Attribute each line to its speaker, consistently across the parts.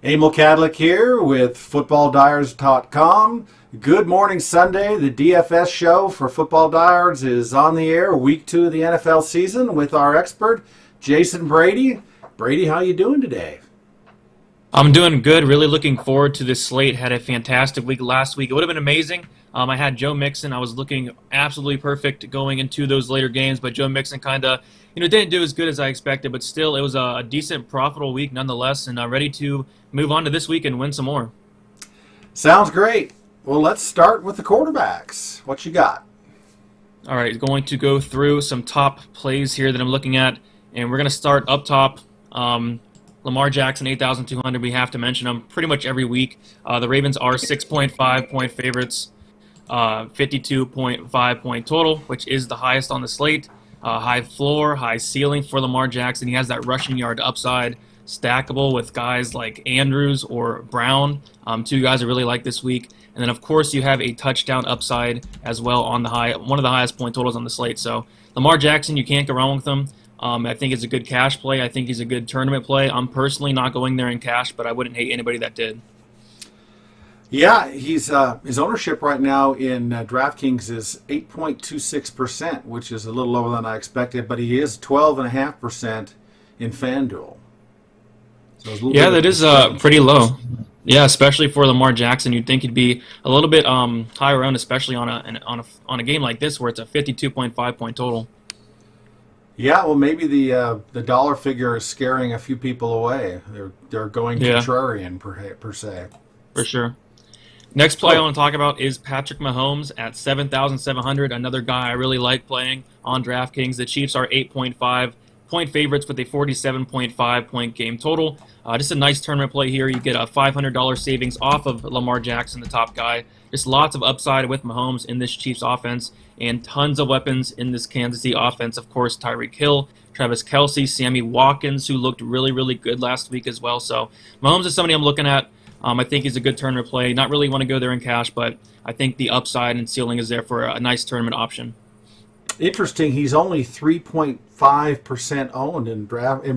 Speaker 1: Emil Kadlec here with FootballDiers.com. Good morning Sunday. The DFS show for Football Diers is on the air, week 2 of the NFL season with our expert, Jason Brady. Brady, how you doing today?
Speaker 2: I'm doing good. Really looking forward to this slate. Had a fantastic week last week. It would have been amazing. I had Joe Mixon. I was looking absolutely perfect going into those later games, but Joe Mixon kind of, didn't do as good as I expected. But still, it was a decent, profitable week nonetheless, and ready to move on to this week and win some more.
Speaker 1: Sounds great. Well, let's start with the quarterbacks. What you got?
Speaker 2: All right, going to go through some top plays here that I'm looking at, and we're going to start up top. Lamar Jackson, 8,200. We have to mention him pretty much every week. The Ravens are 6.5 point favorites, 52.5 point total, which is the highest on the slate. High floor, high ceiling for Lamar Jackson. He has that rushing yard upside, stackable with guys like Andrews or Brown, two guys I really like this week. And then, of course, you have a touchdown upside as well on the one of the highest point totals on the slate. So Lamar Jackson, you can't go wrong with him. I think it's a good cash play. I think he's a good tournament play. I'm personally not going there in cash, but I wouldn't hate anybody that did.
Speaker 1: Yeah, he's his ownership right now in DraftKings is 8.26%, which is a little lower than I expected, but he is 12.5% in FanDuel. So
Speaker 2: yeah, that is pretty low. Yeah, especially for Lamar Jackson, you'd think he'd be a little bit higher owned, especially on a game like this where it's a 52.5 point total.
Speaker 1: Yeah, well, maybe the dollar figure is scaring a few people away. They're going contrarian per se.
Speaker 2: For sure. Next play I want to talk about is Patrick Mahomes at 7,700. Another guy I really like playing on DraftKings. The Chiefs are 8.5 point favorites with a 47.5 point game total. Just a nice tournament play here. You get a $500 savings off of Lamar Jackson, the top guy. Just lots of upside with Mahomes in this Chiefs offense and tons of weapons in this Kansas City offense. Of course, Tyreek Hill, Travis Kelce, Sammy Watkins, who looked really, really good last week as well. So Mahomes is somebody I'm looking at. I think he's a good tournament play. Not really want to go there in cash, but I think the upside and ceiling is there for a nice tournament option.
Speaker 1: Interesting. He's only 3.5% owned in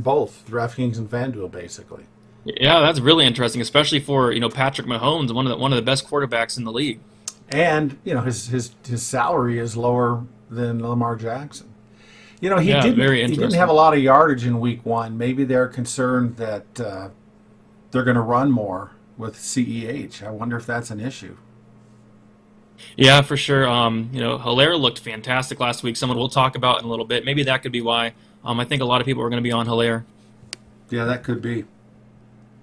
Speaker 1: both DraftKings and FanDuel, basically.
Speaker 2: Yeah, that's really interesting, especially for Patrick Mahomes, one of the best quarterbacks in the league.
Speaker 1: And his salary is lower than Lamar Jackson. He didn't have a lot of yardage in Week 1. Maybe they're concerned that they're going to run more with CEH. I wonder if that's an issue.
Speaker 2: Yeah, for sure. Hilaire looked fantastic last week. Someone we'll talk about in a little bit. Maybe that could be why. I think a lot of people are going to be on Hilaire.
Speaker 1: Yeah, that could be.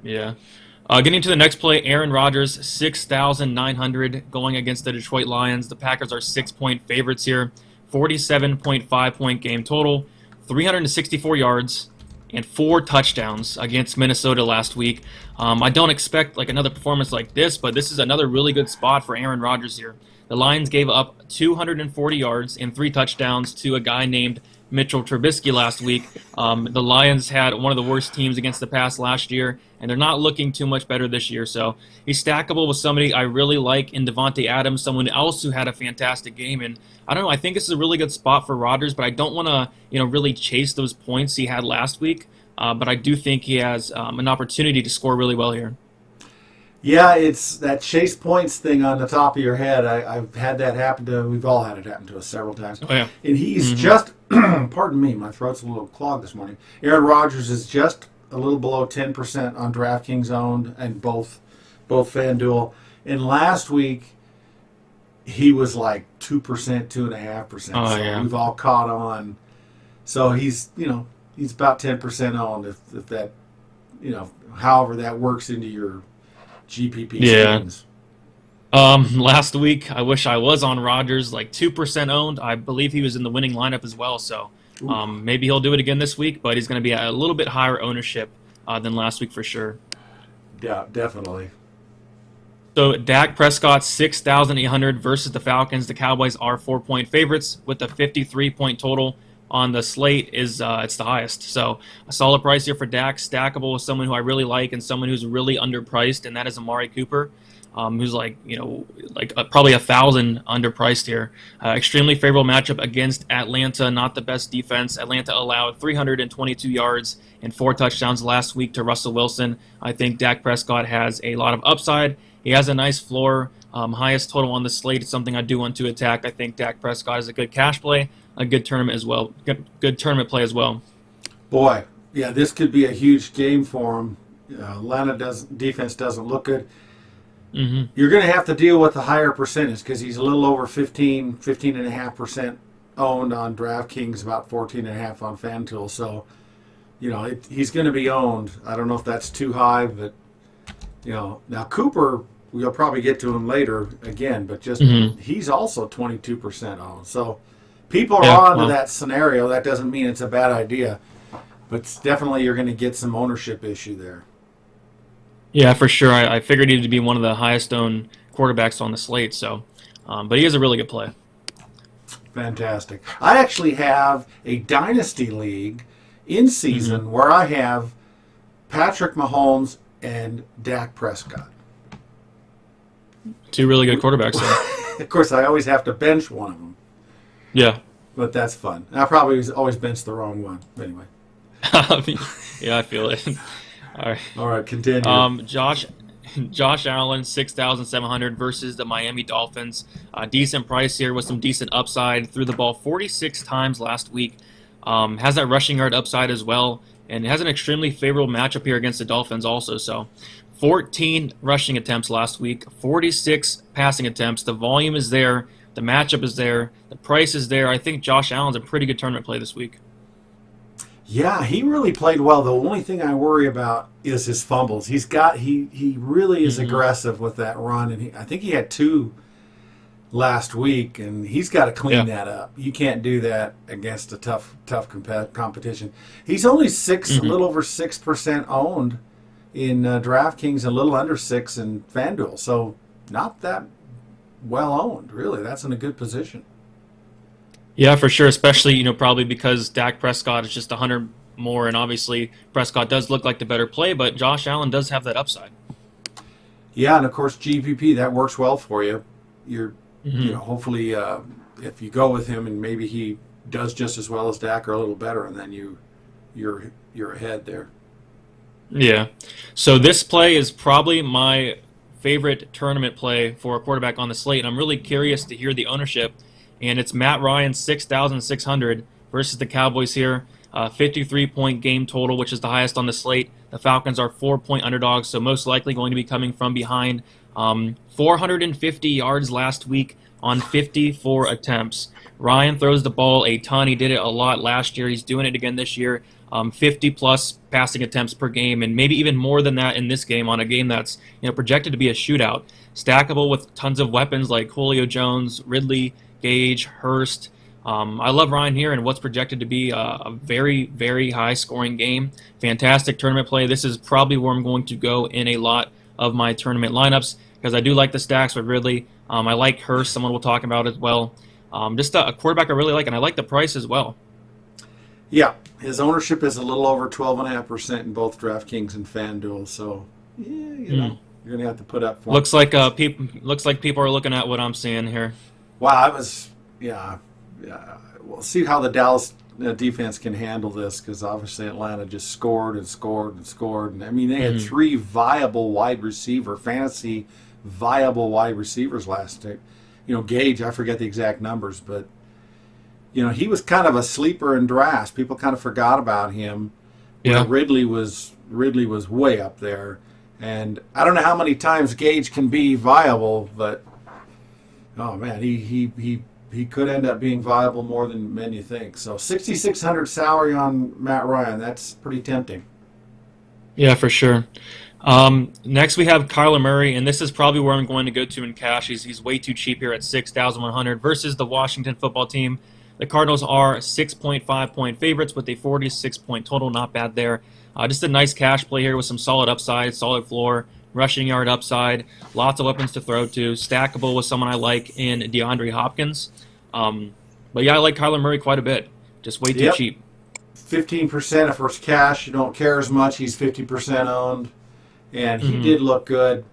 Speaker 2: Yeah. Getting to the next play, Aaron Rodgers, 6,900 going against the Detroit Lions. The Packers are 6-point favorites here. 47.5 point game total, 364 yards, and 4 touchdowns against Minnesota last week. I don't expect another performance like this, but this is another really good spot for Aaron Rodgers here. The Lions gave up 240 yards and 3 touchdowns to a guy named Mitchell Trubisky last week. The Lions had one of the worst teams against the pass last year, and they're not looking too much better this year. So he's stackable with somebody I really like in Devonta Adams, someone else who had a fantastic game. And I don't know, I think this is a really good spot for Rodgers, but I don't want to really chase those points he had last week. But I do think he has an opportunity to score really well here.
Speaker 1: Yeah, it's that chase points thing on the top of your head. I've had that happen to. We've all had it happen to us several times.
Speaker 2: Oh, yeah.
Speaker 1: And he's just, pardon me, my throat's a little clogged this morning. Aaron Rodgers is just a little below 10% on DraftKings owned and both FanDuel. And last week, he was like 2%, 2.5%.
Speaker 2: Oh,
Speaker 1: so
Speaker 2: yeah.
Speaker 1: We've all caught on. So he's about 10% owned if that, however that works into your GPP schemes.
Speaker 2: Last week, I wish I was on Rodgers, 2% owned. I believe he was in the winning lineup as well, so maybe he'll do it again this week, but he's going to be at a little bit higher ownership than last week for sure.
Speaker 1: Yeah, definitely.
Speaker 2: So Dak Prescott, 6,800 versus the Falcons. The Cowboys are 4-point favorites with a 53-point total. on the slate is it's the highest. So a solid price here for Dak, stackable with someone who I really like and someone who's really underpriced, and that is Amari Cooper, who's probably 1,000 underpriced here. Extremely favorable matchup against Atlanta, not the best defense. Atlanta allowed 322 yards and 4 touchdowns last week to Russell Wilson. I think Dak Prescott has a lot of upside. He has a nice floor. Highest total on the slate is something I do want to attack. I think Dak Prescott is a good cash play, a good tournament as well. Good tournament play as well.
Speaker 1: Boy, yeah, this could be a huge game for him. Atlanta defense doesn't look good.
Speaker 2: Mm-hmm.
Speaker 1: You're going to have to deal with the higher percentage because he's a little over 15.5% owned on DraftKings, about 14.5% on FanDuel. So, he's going to be owned. I don't know if that's too high, but, now Cooper, we'll probably get to him later again, but he's also 22% owned. So people are on to that scenario. That doesn't mean it's a bad idea, but definitely you're going to get some ownership issue there.
Speaker 2: Yeah, for sure. I figured he to be one of the highest owned quarterbacks on the slate. So, but he is a really good play.
Speaker 1: Fantastic. I actually have a dynasty league in season where I have Patrick Mahomes and Dak Prescott.
Speaker 2: 2 really good quarterbacks there.
Speaker 1: Of course, I always have to bench one of them.
Speaker 2: Yeah.
Speaker 1: But that's fun. I probably always bench the wrong one. Anyway.
Speaker 2: Yeah, I feel it.
Speaker 1: All right, continue.
Speaker 2: Josh Allen, 6,700 versus the Miami Dolphins. Decent price here with some decent upside. Threw the ball 46 times last week. Has that rushing yard upside as well. And has an extremely favorable matchup here against the Dolphins also. So 14 rushing attempts last week, 46 passing attempts. The volume is there. The matchup is there. The price is there. I think Josh Allen's a pretty good tournament play this week.
Speaker 1: Yeah, he really played well. The only thing I worry about is his fumbles. He really is aggressive with that run, and I think he had 2 last week, and he's got to clean that up. You can't do that against a tough competition. He's only a little over 6% owned in DraftKings, a little under 6 in FanDuel, so not that well owned, really. That's in a good position.
Speaker 2: Yeah, for sure, especially, probably because Dak Prescott is just 100 more, and obviously Prescott does look like the better play, but Josh Allen does have that upside.
Speaker 1: Yeah, and of course GPP, that works well for you. Hopefully if you go with him and maybe he does just as well as Dak or a little better, and then you're ahead there.
Speaker 2: Yeah. So this play is probably my favorite tournament play for a quarterback on the slate, and I'm really curious to hear the ownership. And it's Matt Ryan, 6,600 versus the Cowboys here. 53-point game total, which is the highest on the slate. The Falcons are 4-point underdogs, so most likely going to be coming from behind. 450 yards last week on 54 attempts. Ryan throws the ball a ton. He did it a lot last year. He's doing it again this year. 50-plus passing attempts per game, and maybe even more than that in this game on a game that's projected to be a shootout. Stackable with tons of weapons like Julio Jones, Ridley, Gage, Hurst. I love Ryan here and what's projected to be a very, very high-scoring game. Fantastic tournament play. This is probably where I'm going to go in a lot of my tournament lineups because I do like the stacks with Ridley. I like Hurst, someone we'll talk about as well. Just a quarterback I really like, and I like the price as well.
Speaker 1: Yeah, his ownership is a little over 12.5% in both DraftKings and FanDuel, so you're going to have to put up for
Speaker 2: looks like people are looking at what I'm seeing here.
Speaker 1: Wow, we'll see how the Dallas defense can handle this because obviously Atlanta just scored and scored and scored. And I mean, they had 3 fantasy viable wide receivers last night. Gage, I forget the exact numbers, but he was kind of a sleeper in drafts. People kind of forgot about him. Yeah, Ridley was way up there, and I don't know how many times Gage can be viable, but oh man, he could end up being viable more than many think. So 6,600 salary on Matt Ryan, that's pretty tempting.
Speaker 2: Yeah, for sure. Next we have Carla Murray, and this is probably where I'm going to go to in cash. He's way too cheap here at 6,100 versus the Washington football team. The Cardinals are 6.5-point favorites with a 46-point total. Not bad there. Just a nice cash play here with some solid upside, solid floor, rushing yard upside, lots of weapons to throw to, stackable with someone I like in DeAndre Hopkins. But yeah, I like Kyler Murray quite a bit. Just way too
Speaker 1: Yep.
Speaker 2: cheap.
Speaker 1: 15% if it's cash. You don't care as much. He's 50% owned. And he
Speaker 2: Mhm.
Speaker 1: did look good.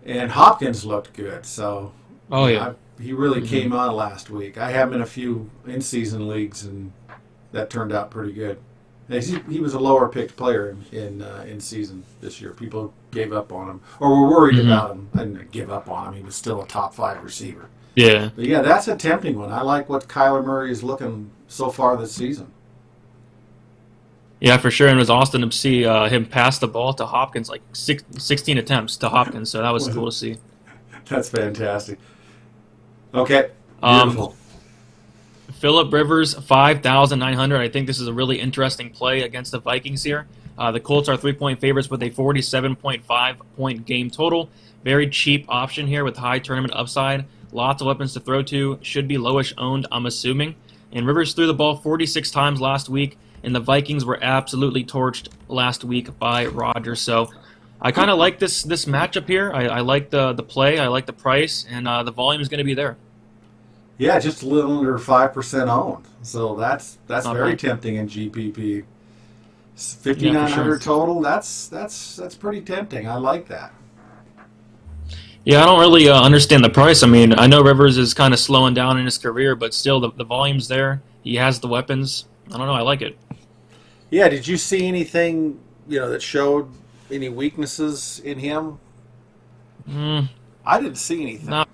Speaker 1: And Hopkins looked good. So
Speaker 2: Oh, yeah.
Speaker 1: he really
Speaker 2: Mhm.
Speaker 1: came on last week. I have him in a few in-season leagues, and that turned out pretty good. He was a lower picked player in season this year. People gave up on him, or were worried
Speaker 2: Mhm.
Speaker 1: about him. I didn't give up on him. He was still a top 5 receiver.
Speaker 2: Yeah.
Speaker 1: But yeah, that's a tempting one. I like what Kyler Murray is looking so far this season.
Speaker 2: Yeah, for sure. And it was awesome to see him pass the ball to Hopkins, like 16 attempts to Hopkins. So that was cool to see.
Speaker 1: That's fantastic. Okay,
Speaker 2: Um,
Speaker 1: beautiful.
Speaker 2: Phillip Rivers, 5,900. I think this is a really interesting play against the Vikings here. The Colts are 3-point favorites with a 47.5-point game total. Very cheap option here with high tournament upside. Lots of weapons to throw to. Should be lowish owned, I'm assuming. And Rivers threw the ball 46 times last week, and the Vikings were absolutely torched last week by Rodgers. So I kind of like this matchup here. I like the play. I like the price, and the volume is going to be there.
Speaker 1: Yeah, just a little under 5% owned. So that's
Speaker 2: Not
Speaker 1: very
Speaker 2: bad.
Speaker 1: tempting in GPP.
Speaker 2: Yeah,
Speaker 1: 5,900
Speaker 2: for sure.
Speaker 1: total. That's pretty tempting. I like that.
Speaker 2: Yeah, I don't really understand the price. I mean, I know Rivers is kind of slowing down in his career, but still, the volume's there. He has the weapons. I don't know. I like it.
Speaker 1: Yeah, did you see anything that showed any weaknesses in him?
Speaker 2: Mm,
Speaker 1: I didn't see anything.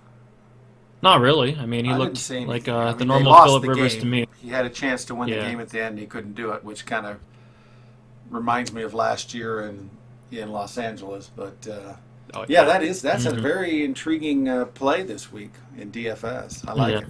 Speaker 2: not really. I mean, he
Speaker 1: I
Speaker 2: looked
Speaker 1: didn't see anything.
Speaker 2: like
Speaker 1: I mean,
Speaker 2: the
Speaker 1: they
Speaker 2: normal
Speaker 1: lost
Speaker 2: Phillip
Speaker 1: the
Speaker 2: Rivers
Speaker 1: game.
Speaker 2: to me.
Speaker 1: He had a chance to win the
Speaker 2: Yeah.
Speaker 1: game at the end. He couldn't do it, which kind of reminds me of last year in Los Angeles. But
Speaker 2: Oh,
Speaker 1: yeah, that's a
Speaker 2: Mhm.
Speaker 1: very intriguing play this week in DFS. I like
Speaker 2: Yeah.
Speaker 1: it.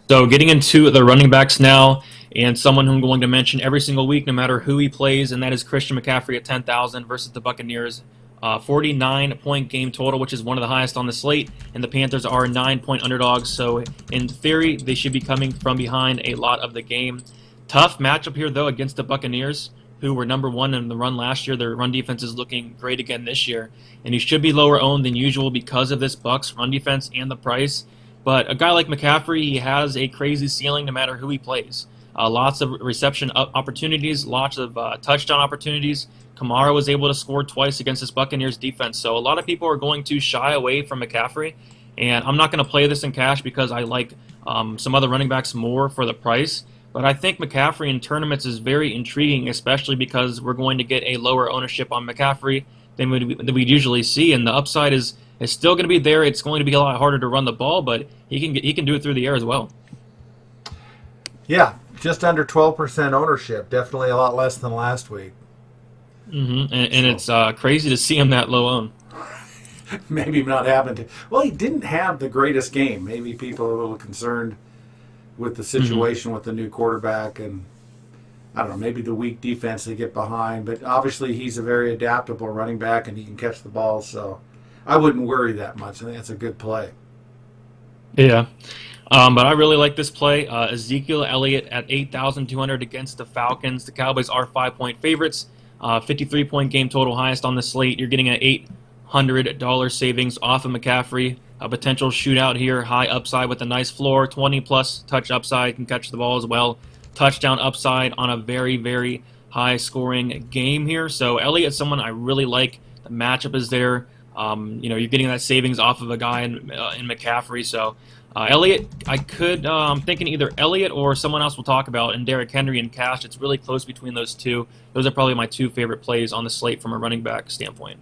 Speaker 2: So getting into the running backs now, and someone who I'm going to mention every single week, no matter who he plays, and that is Christian McCaffrey at 10,000 versus the Buccaneers. 49-point game total, which is one of the highest on the slate, and the Panthers are 9-point underdogs. So in theory, they should be coming from behind a lot of the game. Tough matchup here, though, against the Buccaneers, who were number one in the run last year. Their run defense is looking great again this year, and he should be lower owned than usual because of this Bucs run defense and the price. But a guy like McCaffrey, he has a crazy ceiling no matter who he plays. Lots of reception opportunities, lots of touchdown opportunities. Kamara was able to score twice against this Buccaneers defense. So a lot of people are going to shy away from McCaffrey. And I'm not going to play this in cash because I like some other running backs more for the price. But I think McCaffrey in tournaments is very intriguing, especially because we're going to get a lower ownership on McCaffrey than we usually see. And the upside is still going to be there. It's going to be a lot harder to run the ball, but he can do it through the air as well.
Speaker 1: Yeah, just under 12% ownership. Definitely a lot less than last week.
Speaker 2: And it's crazy to see him that low owned.
Speaker 1: Maybe not having to. Well, he didn't have the greatest game. Maybe people are a little concerned with the situation with the new quarterback, and I don't know, maybe the weak defense they get behind. But obviously, he's a very adaptable running back, and he can catch the ball. So I wouldn't worry that much. I think that's a good play.
Speaker 2: Yeah. But I really like this play. Ezekiel Elliott at 8,200 against the Falcons. The Cowboys are 5-point favorites. 53-point game total, highest on the slate. You're getting an $800 savings off of McCaffrey. A potential shootout here, high upside with a nice floor, 20-plus touch upside, can catch the ball as well. Touchdown upside on a very, very high-scoring game here. So Elliott's someone I really like. The matchup is there. You're getting that savings off of a guy in McCaffrey. So Elliott, I'm thinking either Elliott or someone else we'll talk about, and Derrick Henry and cash. It's really close between those two. Those are probably my two favorite plays on the slate from a running back standpoint.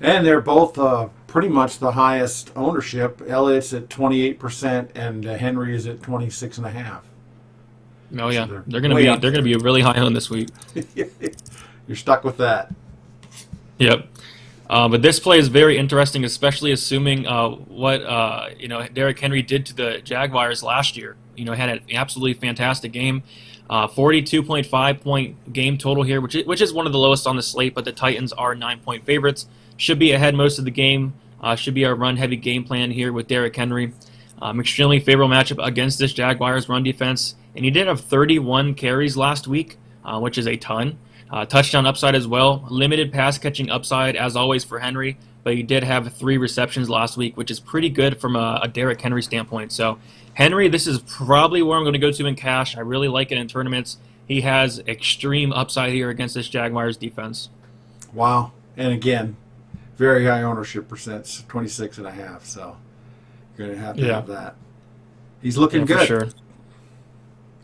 Speaker 1: And they're both pretty much the highest ownership. Elliott's at 28%, and Henry is at 26.5%.
Speaker 2: Oh yeah,
Speaker 1: So
Speaker 2: they're gonna be really high on this week.
Speaker 1: You're stuck with that.
Speaker 2: Yep. But this play is very interesting, especially assuming what Derrick Henry did to the Jaguars last year. Had an absolutely fantastic game. 42.5-point game total here, which is one of the lowest on the slate, but the Titans are 9-point favorites. Should be ahead most of the game. Should be a run-heavy game plan here with Derrick Henry. Extremely favorable matchup against this Jaguars run defense, and he did have 31 carries last week, which is a ton. Touchdown upside as well. Limited pass catching upside as always for Henry, but he did have 3 receptions last week, which is pretty good from a Derrick Henry standpoint. So Henry, this is probably where I'm going to go to in cash. I really like it in tournaments. He has extreme upside here against this Jaguars defense.
Speaker 1: Wow. And again, very high ownership percent, 26.5. So you're going to have that. He's looking good.
Speaker 2: For sure.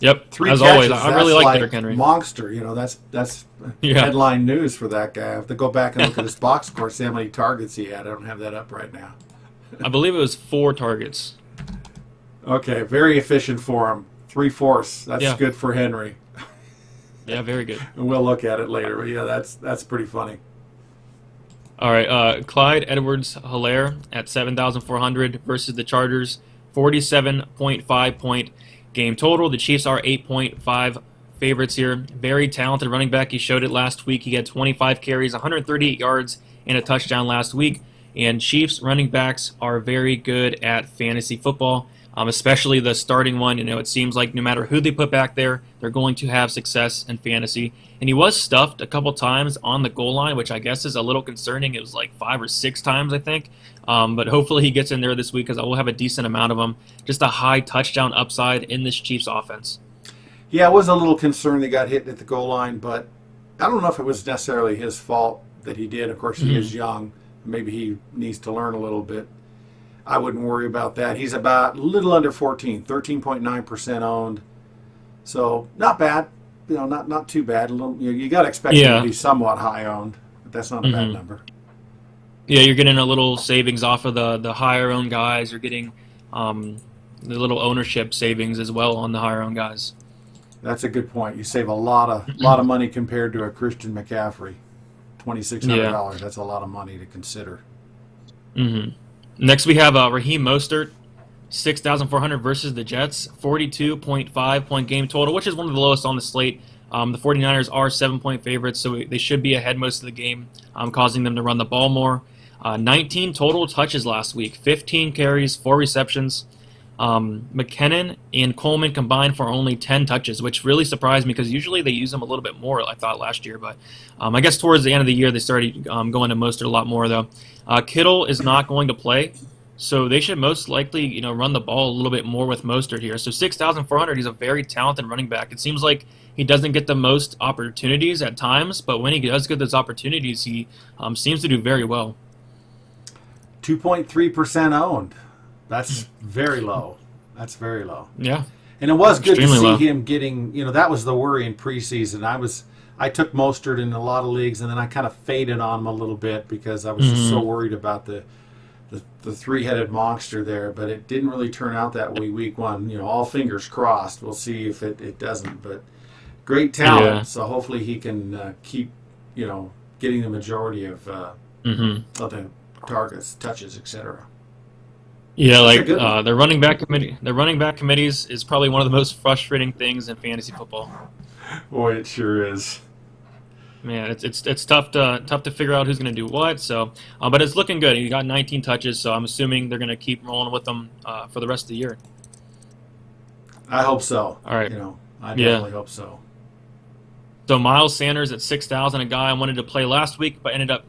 Speaker 2: Yep.
Speaker 1: 3
Speaker 2: as
Speaker 1: catches,
Speaker 2: always, I really like Derrick Henry.
Speaker 1: Monster. That's headline news for that guy. I have to go back and look at his box score, see how many targets he had. I don't have that up right now.
Speaker 2: I believe it was 4 targets.
Speaker 1: Okay, very efficient for him. 3/4. That's good for Henry.
Speaker 2: Yeah, very good.
Speaker 1: And we'll look at it later. But yeah, that's pretty funny.
Speaker 2: All right, Clyde Edwards-Hilaire at 7,400 versus the Chargers, 47.5 point game total. The Chiefs are 8.5 favorites here. Very talented running back. He showed it last week. He had 25 carries, 138 yards, and a touchdown last week. And Chiefs running backs are very good at fantasy football. Especially the starting one. It seems like no matter who they put back there, they're going to have success in fantasy. And he was stuffed a couple times on the goal line, which I guess is a little concerning. It was like 5 or 6 times, I think. But hopefully he gets in there this week because I will have a decent amount of them. Just a high touchdown upside in this Chiefs offense.
Speaker 1: Yeah, I was a little concerned they got hit at the goal line, but I don't know if it was necessarily his fault that he did. Of course, he is young. Maybe he needs to learn a little bit. I wouldn't worry about that. He's about a little under 13.9% owned. So not bad. Not too bad. You got to expect him to be somewhat high owned, but that's not a bad number.
Speaker 2: Yeah, you're getting a little savings off of the higher owned guys. You're getting the little ownership savings as well on the higher owned guys.
Speaker 1: That's a good point. You save a lot of money compared to a Christian McCaffrey. $2,600. That's a lot of money to consider.
Speaker 2: Mm-hmm. Next, we have Raheem Mostert, 6,400 versus the Jets, 42.5 point game total, which is one of the lowest on the slate. The 49ers are 7-point favorites, so they should be ahead most of the game, causing them to run the ball more. 19 total touches last week, 15 carries, 4 receptions. McKinnon and Coleman combined for only 10 touches, which really surprised me because usually they use them a little bit more, I thought, last year. But I guess towards the end of the year, they started going to Mostert a lot more, though. Kittle is not going to play, so they should most likely run the ball a little bit more with Mostert here. So 6,400, he's a very talented running back. It seems like he doesn't get the most opportunities at times, but when he does get those opportunities, he seems to do very well.
Speaker 1: 2.3% owned. That's very low. That's very low.
Speaker 2: Yeah.
Speaker 1: And it was good to see
Speaker 2: low.
Speaker 1: him getting, that was the worry in preseason. I took Mostert in a lot of leagues, and then I kind of faded on him a little bit because I was just so worried about the three-headed monster there. But it didn't really turn out that way week 1. All fingers crossed. We'll see if it doesn't. But great talent. Yeah. So hopefully he can keep, getting the majority of the targets, touches, etc.
Speaker 2: Yeah, the running back committee. The running back committees is probably one of the most frustrating things in fantasy football.
Speaker 1: Boy, it sure is.
Speaker 2: Man, it's tough to figure out who's going to do what. So, but it's looking good. He got 19 touches, so I'm assuming they're going to keep rolling with them for the rest of the year.
Speaker 1: I hope so.
Speaker 2: All right.
Speaker 1: I definitely hope so.
Speaker 2: So Miles Sanders at 6,000, a guy I wanted to play last week, but ended up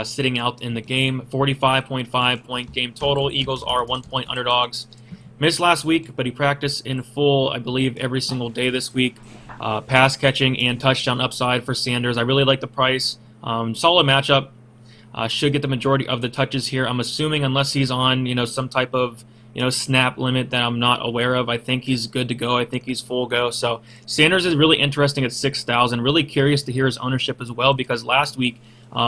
Speaker 2: sitting out in the game. 45.5 point game total. Eagles are 1-point underdogs. Missed last week, but he practiced in full, I believe, every single day this week. Pass catching and touchdown upside for Sanders. I really like the price. Solid matchup. Should get the majority of the touches here. I'm assuming unless he's on, some type of, snap limit that I'm not aware of. I think he's good to go. I think he's full go. So Sanders is really interesting at 6,000. Really curious to hear his ownership as well because last week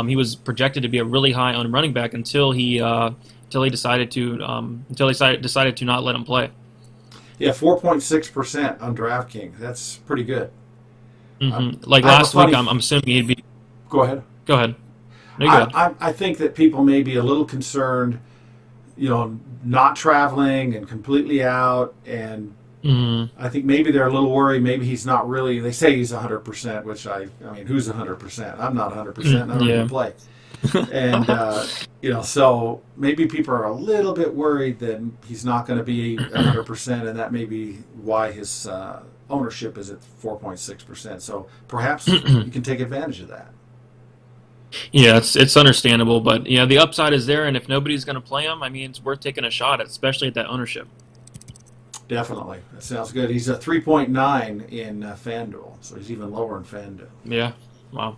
Speaker 2: he was projected to be a really high owned running back until he decided to not let him play.
Speaker 1: Yeah, 4.6% on DraftKings. That's pretty good.
Speaker 2: Last week, I'm assuming he'd be.
Speaker 1: Go ahead.
Speaker 2: Go ahead. No, go ahead.
Speaker 1: I think that people may be a little concerned, not traveling and completely out, and I think maybe they're a little worried. Maybe he's not really. They say he's 100%, which I mean, who's 100%? I'm not 100%. I don't even play. And so maybe people are a little bit worried that he's not going to be 100%, and that may be why his ownership is at 4.6%. So perhaps you can take advantage of that.
Speaker 2: Yeah, it's understandable, but yeah, the upside is there, and if nobody's going to play him, I mean, it's worth taking a shot at, especially at that ownership.
Speaker 1: Definitely. That sounds good. He's a 3.9 in FanDuel, so he's even lower in FanDuel.
Speaker 2: Yeah, wow.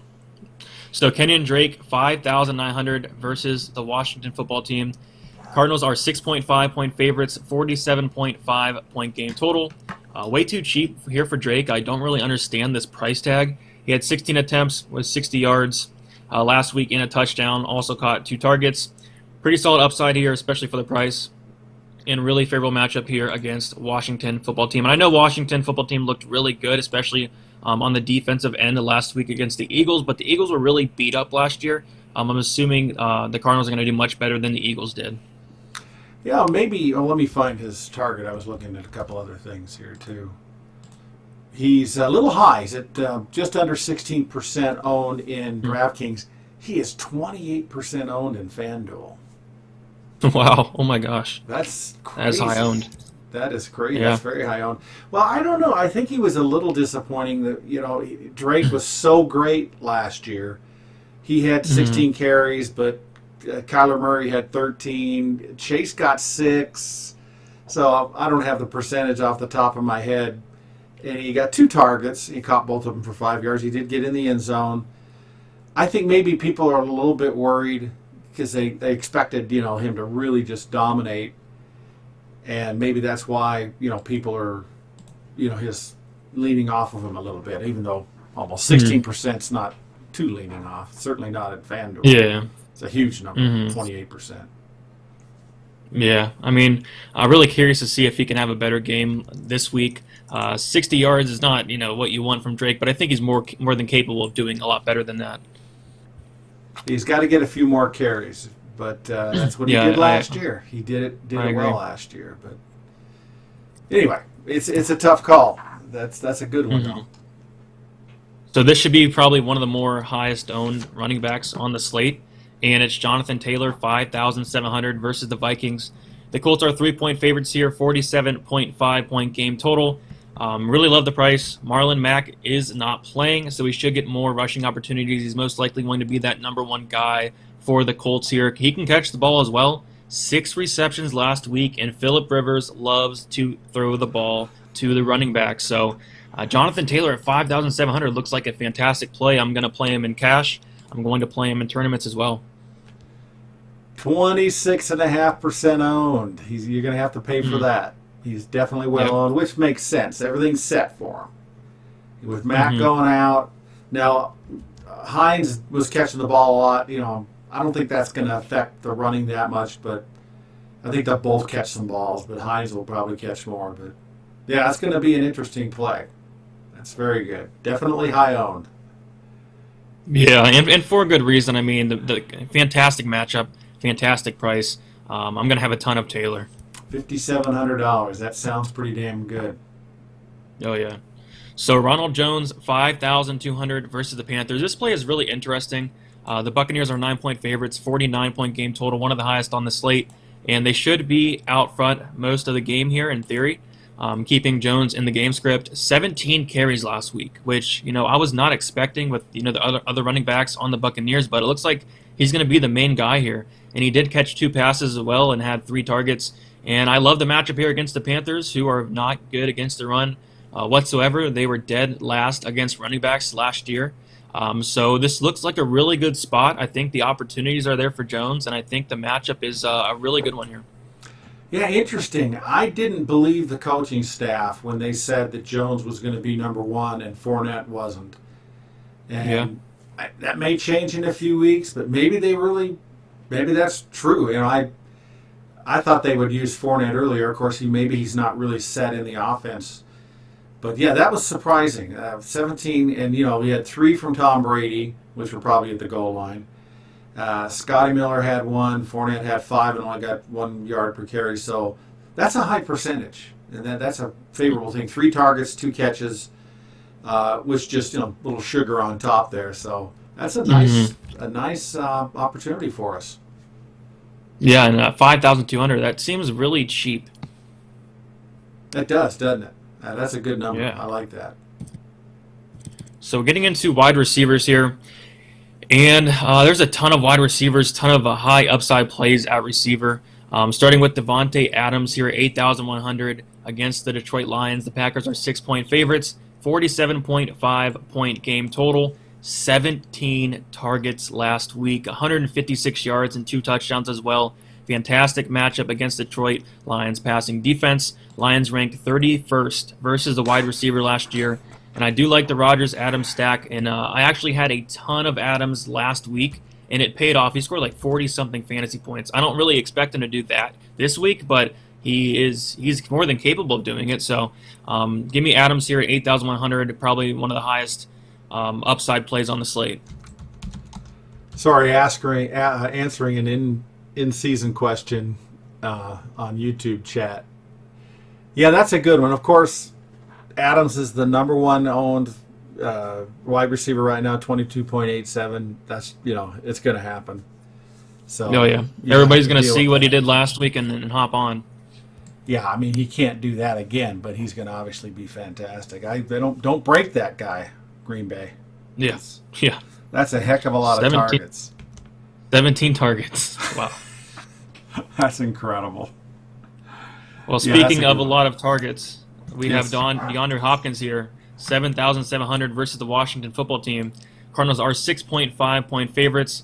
Speaker 2: So Kenyon Drake, 5,900 versus the Washington football team. Cardinals are 6.5 point favorites, 47.5 point game total. Way too cheap here for Drake. I don't really understand this price tag. He had 16 attempts with 60 yards last week and a touchdown. Also caught 2 targets. Pretty solid upside here, especially for the price. And really favorable matchup here against Washington football team. And I know Washington football team looked really good, especially on the defensive end last week against the Eagles. But the Eagles were really beat up last year. I'm assuming the Cardinals are going to do much better than the Eagles did.
Speaker 1: Yeah, maybe. Well, let me find his target. I was looking at a couple other things here, too. He's a little high. He's at just under 16% owned in DraftKings. He is 28% owned in FanDuel.
Speaker 2: Wow. Oh, my gosh.
Speaker 1: That's crazy.
Speaker 2: That's high owned.
Speaker 1: That is crazy.
Speaker 2: Yeah.
Speaker 1: That's very high owned. Well, I don't know. I think he was a little disappointing that, Drake was so great last year. He had 16 carries, but Carla Murray had 13. Chase got 6. So I don't have the percentage off the top of my head. And he got 2 targets. He caught both of them for 5 yards. He did get in the end zone. I think maybe people are a little bit worried because they expected, him to really just dominate. And maybe that's why, people are, his leaning off of him a little bit, even though almost 16% is not too leaning off. Certainly not at FanDuel.
Speaker 2: Yeah.
Speaker 1: It's a huge number, 28%.
Speaker 2: Yeah, I mean, I'm really curious to see if he can have a better game this week. 60 yards is not, what you want from Drake, but I think he's more than capable of doing a lot better than that.
Speaker 1: He's got to get a few more carries, but that's what he did last year. He did it well last year, but anyway, it's a tough call. That's a good one though.
Speaker 2: So this should be probably one of the more highest owned running backs on the slate. And it's Jonathan Taylor, 5,700 versus the Vikings. The Colts are 3-point favorites here, 47.5 point game total. Really love the price. Marlon Mack is not playing, so he should get more rushing opportunities. He's most likely going to be that number 1 guy for the Colts here. He can catch the ball as well. 6 receptions last week, and Phillip Rivers loves to throw the ball to the running back. So Jonathan Taylor at 5,700 looks like a fantastic play. I'm going to play him in cash. I'm going to play him in tournaments as well.
Speaker 1: 26.5% owned. You're going to have to pay for that. He's definitely well owned, which makes sense. Everything's set for him. With Mack going out, now Hines was catching the ball a lot. I don't think that's going to affect the running that much, but I think they'll both catch some balls. But Hines will probably catch more. But yeah, that's going to be an interesting play. That's very good. Definitely high owned.
Speaker 2: Yeah, and for a good reason. I mean, the fantastic matchup, fantastic price. I'm going to have a ton of Taylor.
Speaker 1: $5,700. That sounds pretty damn good.
Speaker 2: Oh, yeah. So Ronald Jones, 5,200 versus the Panthers. This play is really interesting. The Buccaneers are 9-point favorites, 49-point game total, one of the highest on the slate. And they should be out front most of the game here in theory. Keeping Jones in the game script, 17 carries last week, which I was not expecting with the other running backs on the Buccaneers, but it looks like he's going to be the main guy here. And he did catch 2 passes as well and had 3 targets. And I love the matchup here against the Panthers, who are not good against the run whatsoever. They were dead last against running backs last year. So this looks like a really good spot. I think the opportunities are there for Jones, and I think the matchup is a really good one here.
Speaker 1: Yeah, interesting. I didn't believe the coaching staff when they said that Jones was going to be number 1 and Fournette wasn't. And that may change in a few weeks, but maybe that's true. I thought they would use Fournette earlier. Of course, maybe he's not really set in the offense. But yeah, that was surprising. 17, and we had 3 from Tom Brady, which were probably at the goal line. Scottie Miller had 1, Fournette had 5, and only got 1 yard per carry. So that's a high percentage, and that's a favorable thing. 3 targets, 2 catches, which just a little sugar on top there. So that's a nice opportunity for us.
Speaker 2: Yeah, and 5,200. That seems really cheap.
Speaker 1: That does, doesn't it? That's a good number.
Speaker 2: Yeah.
Speaker 1: I like that.
Speaker 2: So getting into wide receivers here, and there's a ton of wide receivers, ton of high upside plays at receiver. Starting with Devonta Adams here, 8,100 against the Detroit Lions. The Packers are 6-point favorites, 47.5-point game total, 17 targets last week, 156 yards and 2 touchdowns as well. Fantastic matchup against Detroit Lions passing defense. Lions ranked 31st versus the wide receiver last year. And I do like the Rodgers Adams stack. And I actually had a ton of Adams last week, and it paid off. He scored like 40-something fantasy points. I don't really expect him to do that this week, but he's more than capable of doing it. So give me Adams here at 8,100, probably one of the highest upside plays on the slate.
Speaker 1: Sorry, answering an in-season question on YouTube chat. Yeah, that's a good one. Of course, Adams is the number one owned wide receiver right now, 22.87. That's, it's going to happen. So,
Speaker 2: oh, yeah. Everybody's going to see what he did last week and hop on.
Speaker 1: Yeah, I mean, he can't do that again, but he's going to obviously be fantastic. They don't break that guy, Green Bay.
Speaker 2: Yes. Yeah.
Speaker 1: That's a heck of a lot of targets.
Speaker 2: 17 targets. Wow.
Speaker 1: That's incredible.
Speaker 2: Well, speaking of a lot of targets, we have DeAndre Hopkins here, 7,700 versus the Washington football team. Cardinals are 6.5-point favorites,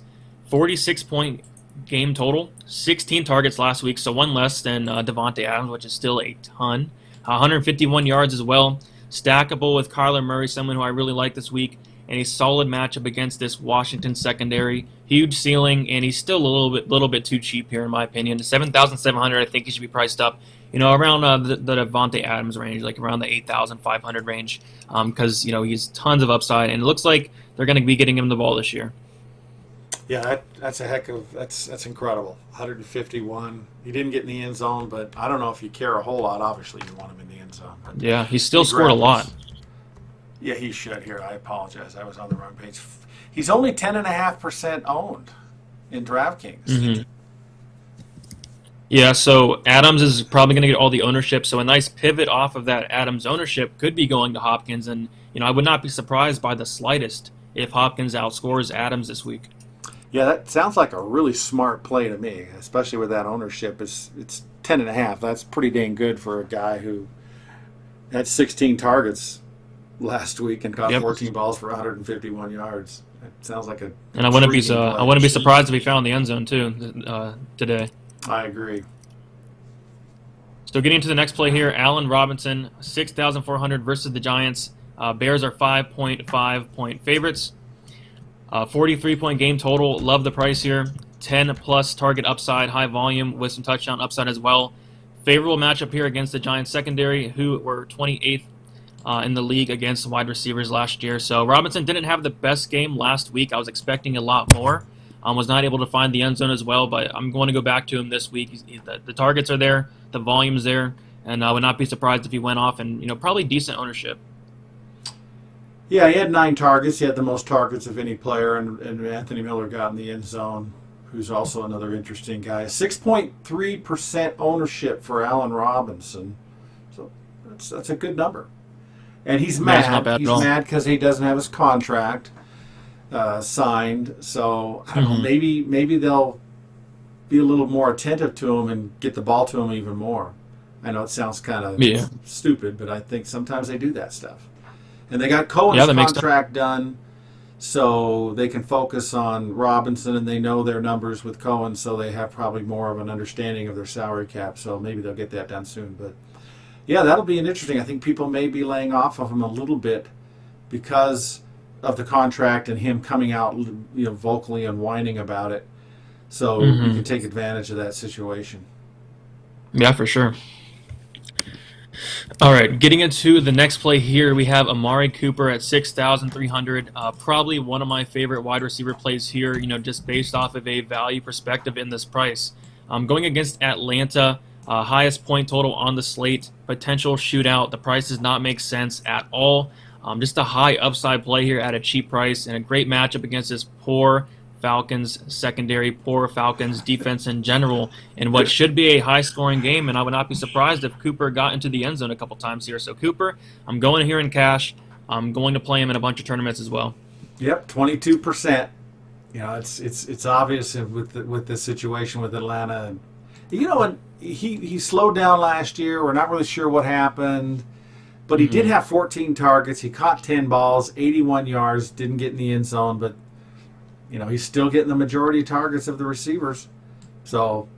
Speaker 2: 46-point game total, 16 targets last week, so one less than Devonta Adams, which is still a ton. 151 yards as well. Stackable with Carla Murray, someone who I really like this week, and a solid matchup against this Washington secondary. Huge ceiling, and he's still a little bit too cheap here, in my opinion. 7,700, I think he should be priced up, around the Devonta Adams range, like around the 8,500 range, because he's tons of upside, and it looks like they're going to be getting him the ball this year.
Speaker 1: Yeah, that's that's incredible. 151. He didn't get in the end zone, but I don't know if you care a whole lot. Obviously, you want him in the end zone. But
Speaker 2: yeah, he still scored a lot.
Speaker 1: Yeah, he should. Here, I apologize. I was on the wrong page. He's only 10.5% owned in DraftKings.
Speaker 2: Mm-hmm. Yeah, so Adams is probably going to get all the ownership. So a nice pivot off of that Adams ownership could be going to Hopkins, and I would not be surprised by the slightest if Hopkins outscores Adams this week.
Speaker 1: Yeah, that sounds like a really smart play to me, especially with that ownership. It's 10.5. That's pretty dang good for a guy who had 16 targets last week and caught 14 balls for 151 yards. It sounds like a.
Speaker 2: And I wouldn't be surprised if he found the end zone too today.
Speaker 1: I agree.
Speaker 2: So getting to the next play here, Allen Robinson, 6,400 versus the Giants. Bears are 5.5-point favorites. 43-point game total. Love the price here. 10-plus target upside, high volume with some touchdown upside as well. Favorable matchup here against the Giants secondary, who were 28th in the league against wide receivers last year. So Robinson didn't have the best game last week. I was expecting a lot more. Was not able to find the end zone as well, but I'm going to go back to him this week. The targets are there, the volume's there, and I would not be surprised if he went off and probably decent ownership.
Speaker 1: Yeah, he had 9 targets. He had the most targets of any player, and Anthony Miller got in the end zone, who's also another interesting guy. 6.3% ownership for Allen Robinson. So that's a good number. And he's mad.
Speaker 2: Not bad
Speaker 1: he's
Speaker 2: at all.
Speaker 1: mad because he doesn't have his contract signed. So I don't know, maybe they'll be a little more attentive to him and get the ball to him even more. I know it sounds kind of stupid, but I think sometimes they do that stuff. And they got Cohen's contract done, so they can focus on Robinson, and they know their numbers with Cohen, so they have probably more of an understanding of their salary cap. So maybe they'll get that done soon. But yeah, that'll be interesting. I think people may be laying off of him a little bit because of the contract and him coming out, vocally and whining about it. So you can take advantage of that situation.
Speaker 2: Yeah, for sure. All right, getting into the next play here, we have Amari Cooper at 6,300. Probably one of my favorite wide receiver plays here, just based off of a value perspective in this price. Going against Atlanta, highest point total on the slate, potential shootout. The price does not make sense at all. Just a high upside play here at a cheap price and a great matchup against this poor Falcons secondary, poor Falcons defense in general, in what should be a high-scoring game, and I would not be surprised if Cooper got into the end zone a couple times here. So Cooper, I'm going here in cash. I'm going to play him in a bunch of tournaments as well.
Speaker 1: Yep, 22%. You know, it's obvious with this situation with Atlanta. You know, and he slowed down last year. We're not really sure what happened. But he did have 14 targets. He caught 10 balls, 81 yards, didn't get in the end zone. But, you know, he's still getting the majority of targets of the receivers. So,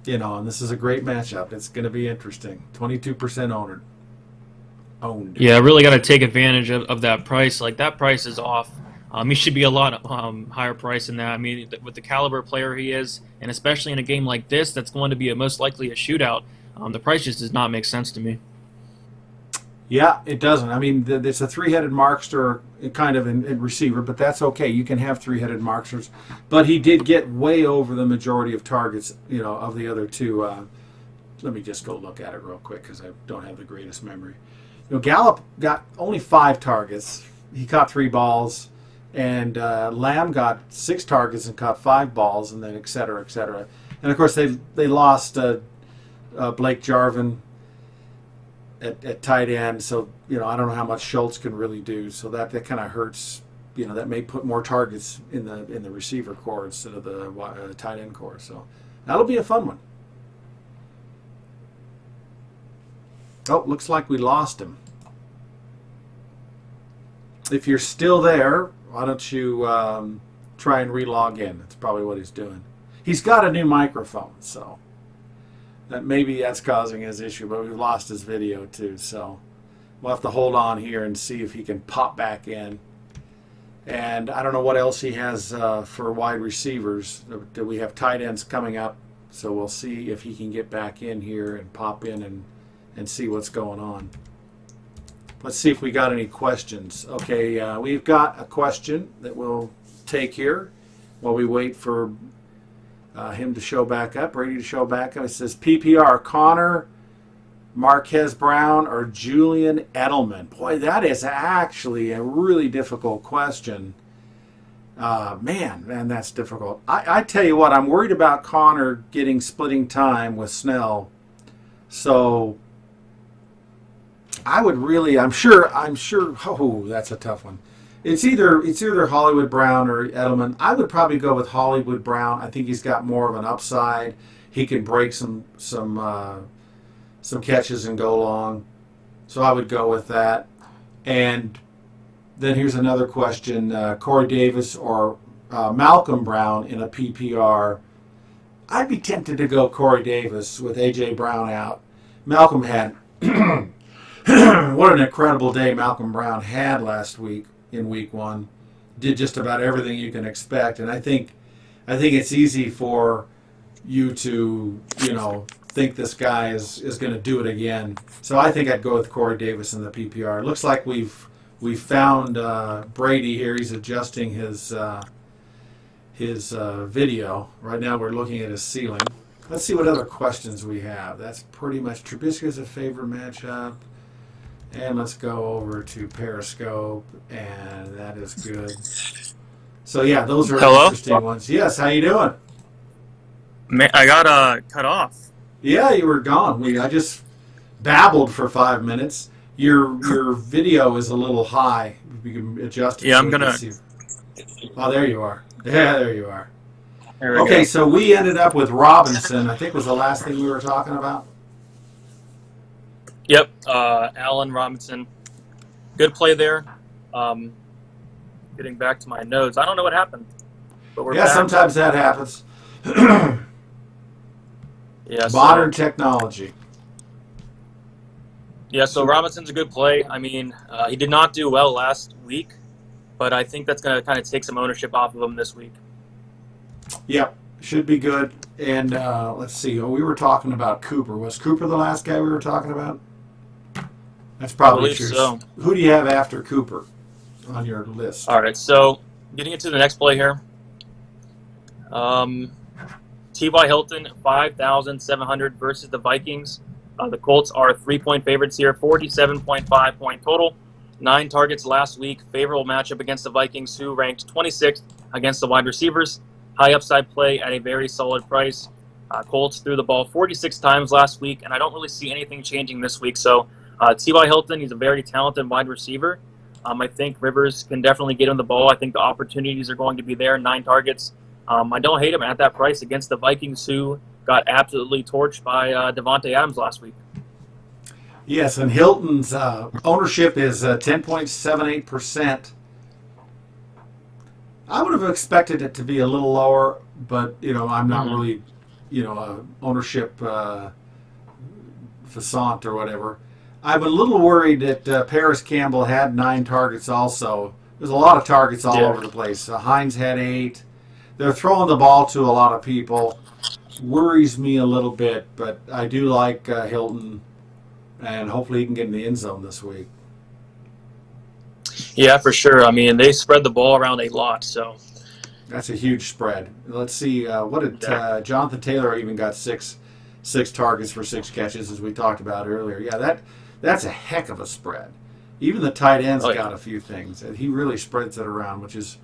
Speaker 1: you know, and this is a great matchup. It's going to be interesting. 22% owned.
Speaker 2: Yeah, really got to take advantage of that price. Like, that price is off. He should be a lot higher price than that. I mean, with the caliber player he is, and especially in a game like this that's going to be most likely a shootout, the price just does not make sense to me.
Speaker 1: Yeah, it doesn't. I mean, it's a three-headed markster kind of in receiver, but that's okay. You can have three-headed marksters. But he did get way over the majority of targets, you know, of the other two. Let me just go look at it real quick because I don't have the greatest memory. You know, Gallup got only 5 targets. He caught 3 balls. And Lamb got 6 targets and caught 5 balls, and then et cetera, et cetera. And, of course, they lost Blake Jarvin at tight end, so you know I don't know how much Schultz can really do. So that kind of hurts. You know that may put more targets in the receiver core instead of the tight end core. So that'll be a fun one. Oh, looks like we lost him. If you're still there, why don't you try and relog in? That's probably what he's doing. He's got a new microphone, so. Maybe that's causing his issue, but we've lost his video too, so we'll have to hold on here and see if he can pop back in. And I don't know what else he has for wide receivers. We have tight ends coming up, so we'll see if he can get back in here and pop in and see what's going on. Let's see if we got any questions. Okay, we've got a question that we'll take here while we wait for him to show back up, Brady to show back up. It says PPR, Connor, Marquez Brown, or Julian Edelman. Boy, that is actually a really difficult question. Man, that's difficult. I tell you what, I'm worried about Connor splitting time with Snell. So I would really, I'm sure, oh, that's a tough one. It's either Hollywood Brown or Edelman. I would probably go with Hollywood Brown. I think he's got more of an upside. He can break some catches and go long. So I would go with that. And then here's another question: Corey Davis or Malcolm Brown in a PPR. I'd be tempted to go Corey Davis with A.J. Brown out. Malcolm had what an incredible day Malcolm Brown had last week. In week 1, did just about everything you can expect, and I think it's easy for you to think this guy is going to do it again. So I think I'd go with Corey Davis in the PPR. It looks like we've found Brady here. He's adjusting his video right now. We're looking at his ceiling. Let's see what other questions we have. That's pretty much Trubisky's a favorite matchup. And let's go over to Periscope, and that is good. So yeah, those are interesting ones. Yes, how you doing?
Speaker 3: I got cut off.
Speaker 1: Yeah, you were gone. I just babbled for 5 minutes. Your video is a little high. You can adjust it.
Speaker 3: Yeah, I'm gonna.
Speaker 1: Oh, there you are. Yeah, there you are. Okay, so we ended up with Robinson. I think was the last thing we were talking about.
Speaker 3: Yep, Allen Robinson. Good play there. Getting back to my notes. I don't know what happened, but we're back.
Speaker 1: Sometimes that happens.
Speaker 3: Yeah,
Speaker 1: modern technology.
Speaker 3: Yeah, so Robinson's a good play. I mean, he did not do well last week, but I think that's going to kind of take some ownership off of him this week.
Speaker 1: Yep, should be good. And let's see. We were talking about Cooper. Was Cooper the last guy we were talking about? That's probably true.
Speaker 3: So.
Speaker 1: Who do you have after Cooper on your list?
Speaker 3: All right, so getting into the next play here. T.Y. Hilton, 5,700 versus the Vikings. The Colts are 3-point favorites here, 47.5 point total. 9 targets last week. Favorable matchup against the Vikings, who ranked 26th against the wide receivers. High upside play at a very solid price. Colts threw the ball 46 times last week, and I don't really see anything changing this week. So T.Y. Hilton, he's a very talented wide receiver. I think Rivers can definitely get him the ball. I think the opportunities are going to be there, 9 targets. I don't hate him at that price against the Vikings, who got absolutely torched by Devonta Adams last week.
Speaker 1: Yes, and Hilton's ownership is 10.78%. I would have expected it to be a little lower, but I'm not really, ownership facant or whatever. I'm a little worried that Paris Campbell had 9 targets also. There's a lot of targets all over the place. Hines had 8. They're throwing the ball to a lot of people. Worries me a little bit, but I do like Hilton, and hopefully he can get in the end zone this week.
Speaker 3: Yeah, for sure. I mean, they spread the ball around a lot, so.
Speaker 1: That's a huge spread. Let's see. What did Jonathan Taylor even got 6 targets for 6 catches, as we talked about earlier. Yeah, that's a heck of a spread. Even the tight ends got a few things. And he really spreads it around, which is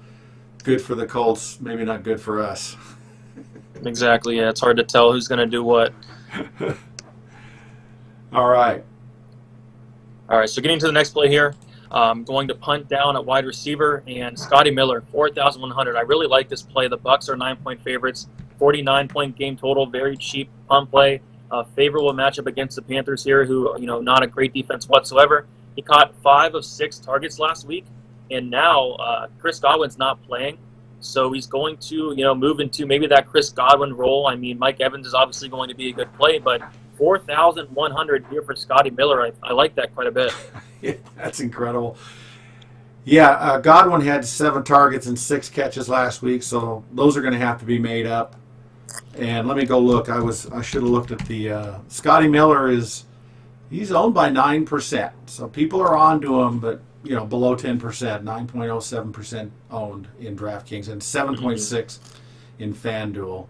Speaker 1: good for the Colts, maybe not good for us.
Speaker 3: Exactly, yeah. It's hard to tell who's going to do what.
Speaker 1: All right,
Speaker 3: so getting to the next play here. Going to punt down at wide receiver, and Scottie Miller, 4,100. I really like this play. The Bucs are 9-point favorites, 49-point game total, very cheap punt play. Favorable matchup against the Panthers here, who, not a great defense whatsoever. He caught 5 of 6 targets last week, and now Chris Godwin's not playing, so he's going to, move into maybe that Chris Godwin role. I mean, Mike Evans is obviously going to be a good play, but 4,100 here for Scottie Miller. I like that quite a bit.
Speaker 1: Yeah, that's incredible. Yeah, Godwin had 7 targets and 6 catches last week, so those are going to have to be made up. And let me go look. I should have looked at the Scottie Miller he's owned by 9%. So people are on to him, but below 10%, 9.07% owned in DraftKings and 7.6 in FanDuel.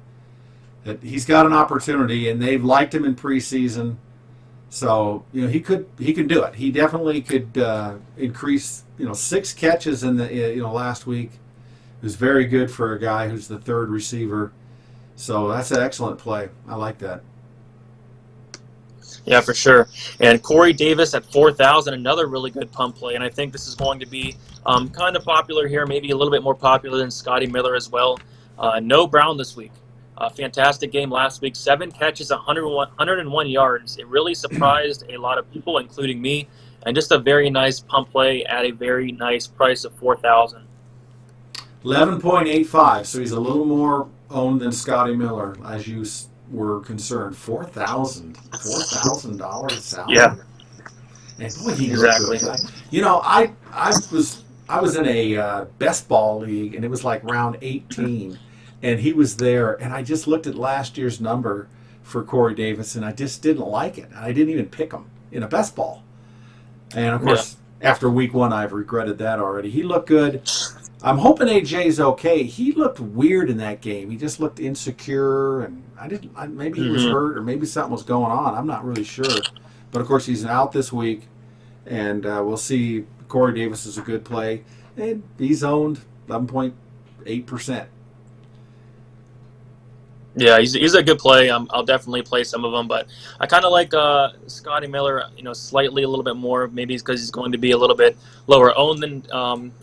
Speaker 1: That he's got an opportunity, and they've liked him in preseason. So he can do it. He definitely could increase 6 catches in the last week. It was very good for a guy who's the 3rd receiver. So that's an excellent play. I like that.
Speaker 3: Yeah, for sure. And Corey Davis at 4,000, another really good pump play. And I think this is going to be kind of popular here, maybe a little bit more popular than Scottie Miller as well. No Brown this week. Fantastic game last week. 7 catches, 101 yards. It really surprised a lot of people, including me. And just a very nice pump play at a very nice price of 4,000.
Speaker 1: 11.85, so he's a little more owned than Scottie Miller, as you were concerned. $4,000 salary.
Speaker 3: Yeah.
Speaker 1: And boy, he
Speaker 3: exactly.
Speaker 1: Looked good. I was in a best ball league, and it was like round 18, and he was there, and I just looked at last year's number for Corey Davis, and I just didn't like it. I didn't even pick him in a best ball. And of course, after week 1, I've regretted that already. He looked good. I'm hoping AJ's okay. He looked weird in that game. He just looked insecure, and maybe he was hurt, or maybe something was going on. I'm not really sure. But of course, he's out this week, and we'll see. Corey Davis is a good play, and he's owned 11.8%.
Speaker 3: Yeah, he's a good play. I'll definitely play some of them, but I kind of like Scottie Miller, slightly a little bit more. Maybe it's because he's going to be a little bit lower owned than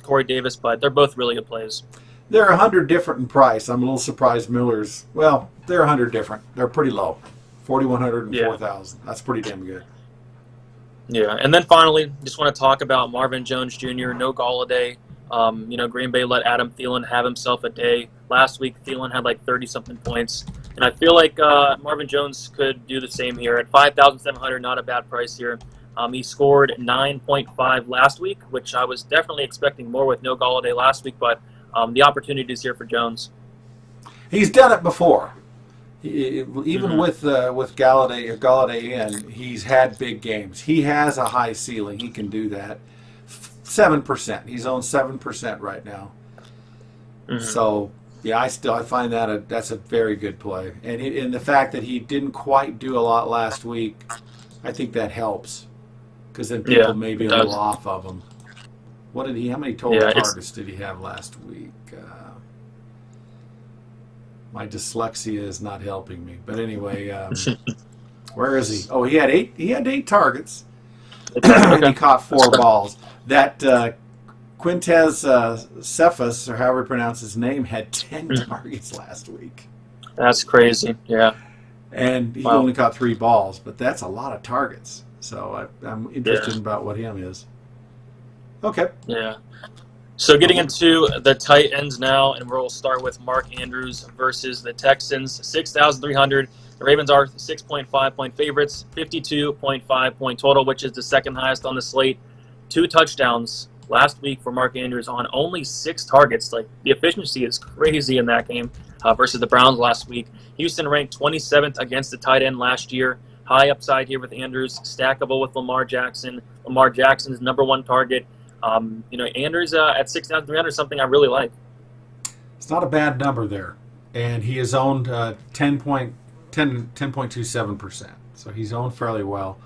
Speaker 3: Corey Davis, but they're both really good plays.
Speaker 1: They're 100 different in price. I'm a little surprised Miller's. Well, they're 100 different. They're pretty low, 4,100 and 4,000. That's pretty damn good.
Speaker 3: Yeah, and then finally, just want to talk about Marvin Jones Jr. No Galladay. Green Bay let Adam Thielen have himself a day. Last week, Thielen had like 30-something points. And I feel like Marvin Jones could do the same here. At 5,700, not a bad price here. He scored 9.5 last week, which I was definitely expecting more with no Galladay last week, but the opportunity is here for Jones.
Speaker 1: He's done it before. Even with Galladay in, he's had big games. He has a high ceiling. He can do that. 7%. He's on 7% right now. So, yeah, I find that's a very good play. And the fact that he didn't quite do a lot last week, I think that helps, because then people may be a little off of him. What did he? How many total targets did he have last week? My dyslexia is not helping me. But anyway, where is he? Oh, he had 8. He had 8 targets, and he caught 4 balls. That Quintez Cephas, or however you pronounce his name, had 10 targets last week.
Speaker 3: That's crazy. Yeah.
Speaker 1: And he only caught 3 balls, but that's a lot of targets. So I'm interested about what him is. Okay.
Speaker 3: Yeah. So getting into the tight ends now, and we'll start with Mark Andrews versus the Texans. 6,300. The Ravens are 6.5 point favorites, 52.5 point total, which is the second highest on the slate. 2 touchdowns last week for Mark Andrews on only 6 targets. Like, the efficiency is crazy in that game versus the Browns last week. Houston ranked 27th against the tight end last year. High upside here with Andrews, stackable with Lamar Jackson. Lamar Jackson's number 1 target. Andrews at 6,300 is something I really like.
Speaker 1: It's not a bad number there. And he is owned 10.27%. So he's owned fairly well.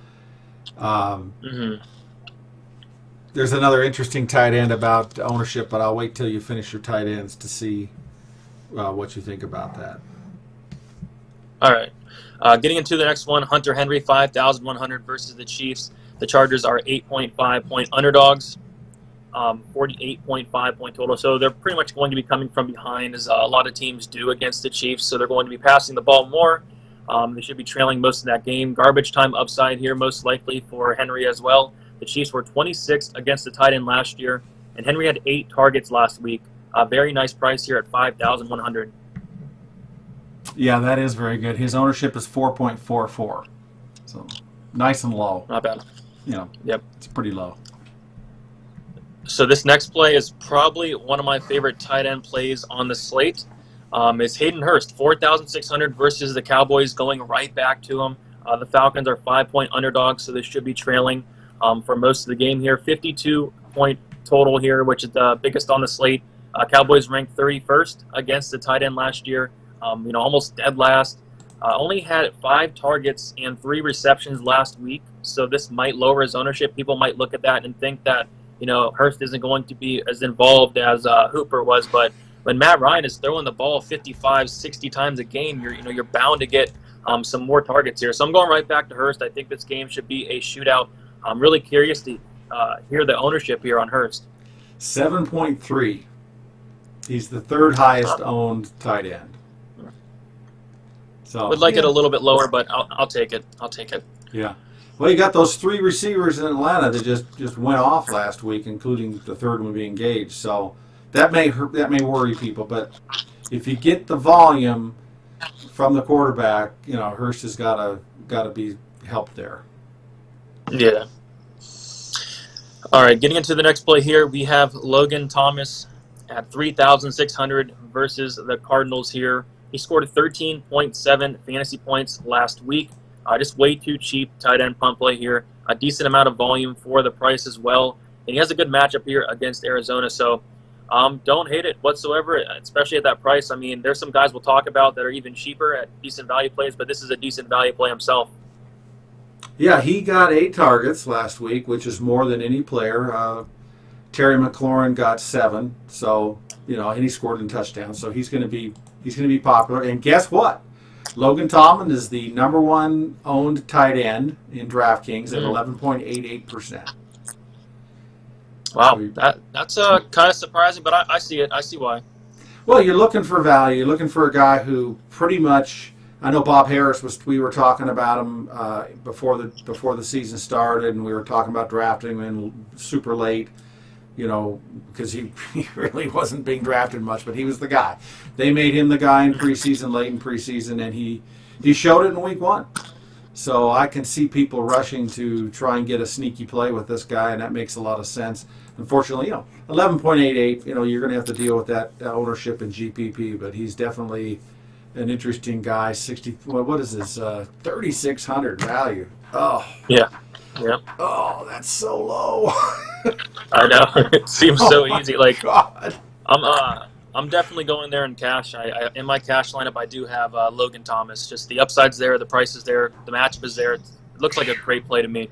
Speaker 1: There's another interesting tight end about ownership, but I'll wait till you finish your tight ends to see what you think about that.
Speaker 3: All right. Getting into the next one, Hunter Henry, 5,100 versus the Chiefs. The Chargers are 8.5 point underdogs. 48.5 point total. So they're pretty much going to be coming from behind, as a lot of teams do against the Chiefs. So they're going to be passing the ball more. They should be trailing most of that game. Garbage time upside here, most likely for Henry as well. The Chiefs were 26th against the tight end last year, and Henry had 8 targets last week. Very nice price here at 5,100.
Speaker 1: Yeah, that is very good. His ownership is 4.44. So nice and low.
Speaker 3: Not bad.
Speaker 1: Yep. It's pretty low.
Speaker 3: So this next play is probably one of my favorite tight end plays on the slate. It's Hayden Hurst, 4,600 versus the Cowboys, going right back to him. The Falcons are 5 point underdogs, so they should be trailing for most of the game here. 52 point total here, which is the biggest on the slate. Cowboys ranked 31st against the tight end last year. Almost dead last. Only had 5 targets and 3 receptions last week, so this might lower his ownership. People might look at that and think that Hurst isn't going to be as involved as Hooper was, but when Matt Ryan is throwing the ball 55, 60 times a game, you're bound to get some more targets here. So I'm going right back to Hurst. I think this game should be a shootout. I'm really curious to hear the ownership here on Hurst.
Speaker 1: 7.3. He's the 3rd highest owned tight end. So
Speaker 3: would like it a little bit lower, but I'll take it. I'll take it.
Speaker 1: Yeah. Well, you got those 3 receivers in Atlanta that just went off last week, including the 3rd one being engaged. So that may worry people. But if you get the volume from the quarterback, Hurst has got to be helped there.
Speaker 3: Yeah. All right, getting into the next play here, we have Logan Thomas at 3,600 versus the Cardinals here. He scored 13.7 fantasy points last week. Just way too cheap tight end punt play here. A decent amount of volume for the price as well. And he has a good matchup here against Arizona. So don't hate it whatsoever, especially at that price. I mean, there's some guys we'll talk about that are even cheaper at decent value plays, but this is a decent value play himself.
Speaker 1: Yeah, he got 8 targets last week, which is more than any player. Terry McLaurin got 7. So, and he scored in touchdowns. So he's going to be popular. And guess what? Logan Thomas is the number 1 owned tight end in DraftKings at 11.88%.
Speaker 3: Wow, that's kind of surprising, but I see it. I see why.
Speaker 1: Well, you're looking for value. You're looking for a guy who pretty much. I know Bob Harris we were talking about him before the season started, and we were talking about drafting him super late. Because he really wasn't being drafted much, but he was the guy. They made him the guy in preseason, late in preseason, and he showed it in week 1. So I can see people rushing to try and get a sneaky play with this guy, and that makes a lot of sense. Unfortunately, 11.88, you're going to have to deal with that ownership in GPP, but he's definitely an interesting guy. 60. What is this? 3,600 value. Oh.
Speaker 3: Yeah. Yeah.
Speaker 1: Oh, that's so low.
Speaker 3: I know. It seems so easy. Like,
Speaker 1: God.
Speaker 3: I'm definitely going there in cash. I in my cash lineup, I do have Logan Thomas. Just the upside's there, the price is there, the matchup is there. It looks like a great play to me.